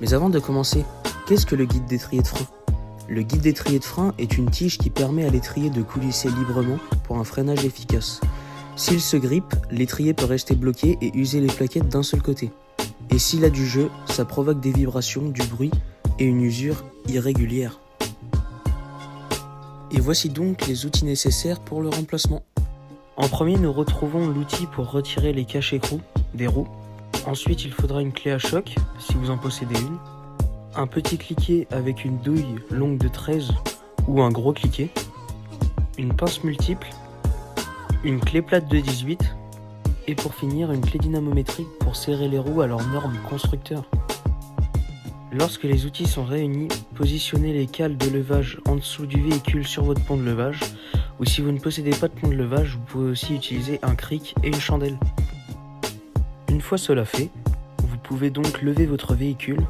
Mais avant de commencer, qu'est-ce que le guide d'étrier de frein? Le guide d'étrier de frein est une tige qui permet à l'étrier de coulisser librement pour un freinage efficace. S'il se grippe, l'étrier peut rester bloqué et user les plaquettes d'un seul côté. Et s'il a du jeu, ça provoque des vibrations, du bruit et une usure irrégulière. Et voici donc les outils nécessaires pour le remplacement. En premier, nous retrouvons l'outil pour retirer les caches-écrous des roues. Ensuite, il faudra une clé à choc, si vous en possédez une. Un petit cliquet avec une douille longue de 13 ou un gros cliquet. Une pince multiple. Une clé plate de 18. Et pour finir, une clé dynamométrique pour serrer les roues à leurs normes constructeurs. Lorsque les outils sont réunis, positionnez les cales de levage en dessous du véhicule sur votre pont de levage, ou si vous ne possédez pas de pont de levage, vous pouvez aussi utiliser un cric et une chandelle. Une fois cela fait, vous pouvez donc lever votre véhicule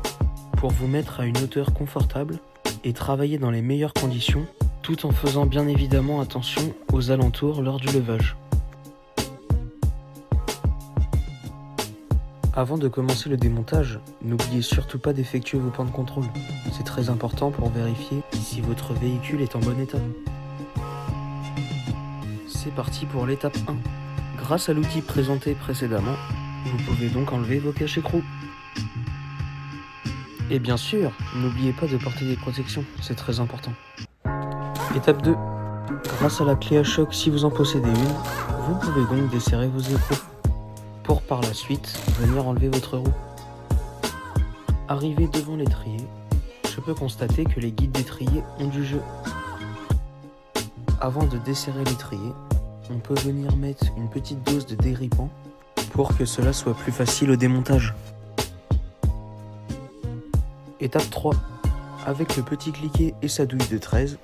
pour vous mettre à une hauteur confortable et travailler dans les meilleures conditions, tout en faisant bien évidemment attention aux alentours lors du levage. Avant de commencer le démontage, n'oubliez surtout pas d'effectuer vos points de contrôle. C'est très important pour vérifier si votre véhicule est en bon état. C'est parti pour l'étape 1. Grâce à l'outil présenté précédemment, vous pouvez donc enlever vos caches-écrous. Et bien sûr, n'oubliez pas de porter des protections, c'est très important. Étape 2. Grâce à la clé à choc, si vous en possédez une, vous pouvez donc desserrer vos écrous, pour par la suite venir enlever votre roue. Arrivé devant l'étrier, je peux constater que les guides d'étrier ont du jeu. Avant de desserrer l'étrier, on peut venir mettre une petite dose de dégrippant pour que cela soit plus facile au démontage. Étape 3. Avec le petit cliquet et sa douille de 13,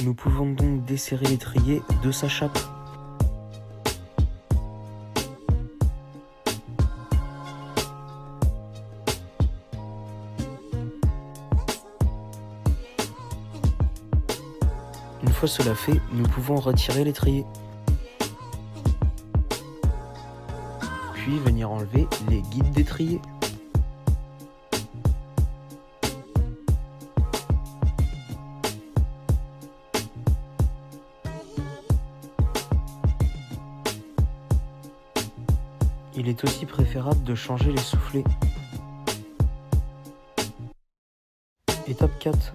nous pouvons donc desserrer l'étrier de sa chape. Une fois cela fait, nous pouvons retirer l'étrier. Puis venir enlever les guides d'étrier. Il est aussi préférable de changer les soufflets. Étape 4.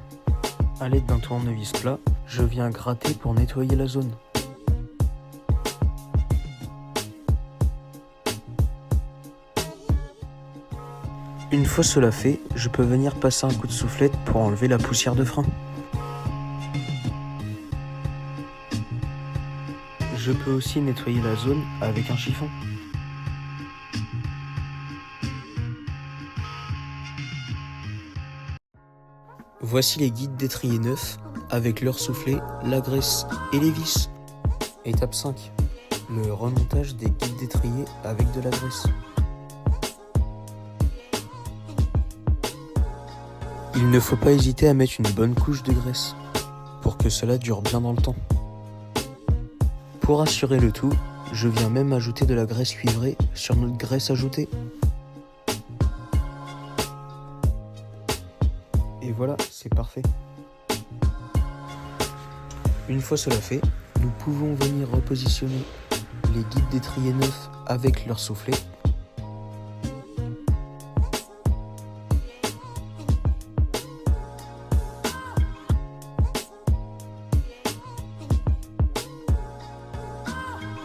À l'aide d'un tournevis plat, je viens gratter pour nettoyer la zone. Une fois cela fait, je peux venir passer un coup de soufflette pour enlever la poussière de frein. Je peux aussi nettoyer la zone avec un chiffon. Voici les guides d'étrier neufs avec leur soufflet, la graisse et les vis. Étape 5. Le remontage des guides d'étrier avec de la graisse. Il ne faut pas hésiter à mettre une bonne couche de graisse pour que cela dure bien dans le temps. Pour assurer le tout, je viens même ajouter de la graisse cuivrée sur notre graisse ajoutée. Et voilà, c'est parfait. Une fois cela fait, nous pouvons venir repositionner les guides d'étrier neufs avec leur soufflet.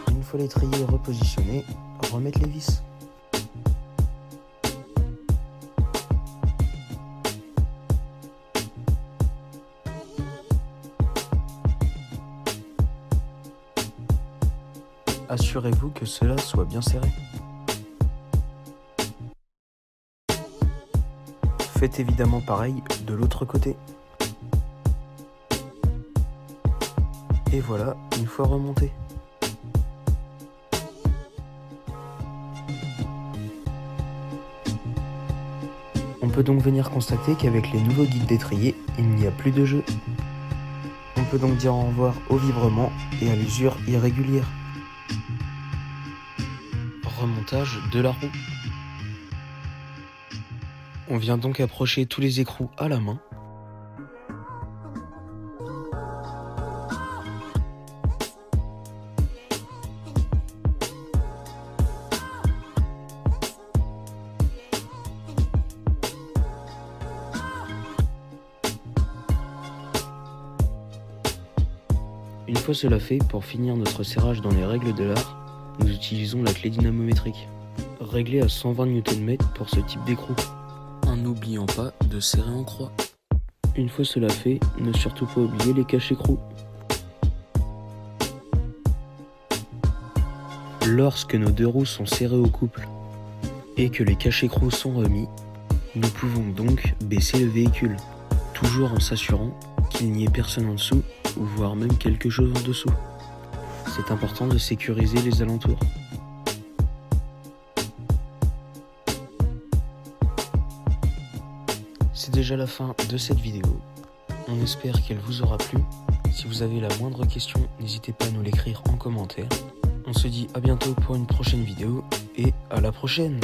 Une fois l'étrier repositionné, remettre les vis. Assurez-vous que cela soit bien serré. Faites évidemment pareil de l'autre côté. Et voilà, une fois remonté. On peut donc venir constater qu'avec les nouveaux guides d'étrier, il n'y a plus de jeu. On peut donc dire au revoir au vibrement et à l'usure irrégulière. Remontage de la roue. On vient donc approcher tous les écrous à la main. Une fois cela fait, pour finir notre serrage dans les règles de l'art, nous utilisons la clé dynamométrique, réglée à 120 Nm pour ce type d'écrou, en n'oubliant pas de serrer en croix. Une fois cela fait, ne surtout pas oublier les caches-écrous. Lorsque nos deux roues sont serrées au couple et que les caches-écrous sont remis, nous pouvons donc baisser le véhicule, toujours en s'assurant qu'il n'y ait personne en dessous ou voire même quelque chose en dessous. C'est important de sécuriser les alentours. C'est déjà la fin de cette vidéo. On espère qu'elle vous aura plu. Si vous avez la moindre question, n'hésitez pas à nous l'écrire en commentaire. On se dit à bientôt pour une prochaine vidéo et à la prochaine!